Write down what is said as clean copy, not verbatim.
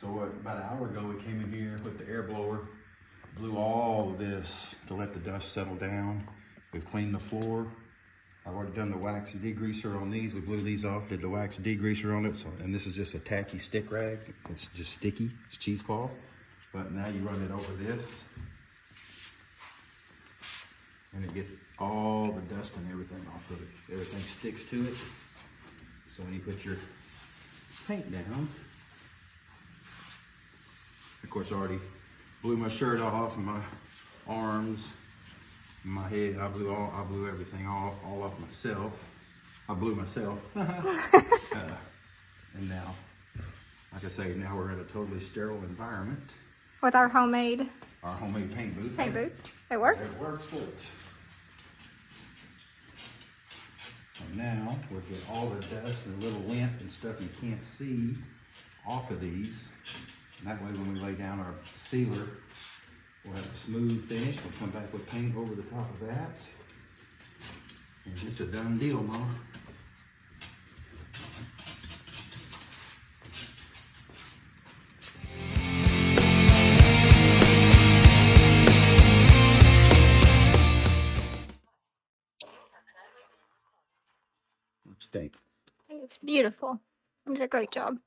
So about an hour ago, we came in here with the air blower, blew all of this to let the dust settle down. We've cleaned the floor. I've already done the wax degreaser on these. We blew these off, did the wax degreaser on it. So, and this is just a tacky stick rag. It's just sticky, it's cheesecloth. But now you run it over this, and it gets all the dust and everything off of it. Everything sticks to it. So when you put your paint down, of course I already blew my shirt off and my arms, my head. I blew everything all off myself. I blew myself. And now, like I say, now we're in a totally sterile environment. With our homemade paint booth. Paint booth. It works? It works good. So now we'll get all the dust and little lint and stuff you can't see off of these. And that way when we lay down our sealer, we'll have a smooth finish. We'll come back with paint over the top of that. And it's a done deal, Mama. What you think? I think it's beautiful. You did a great job.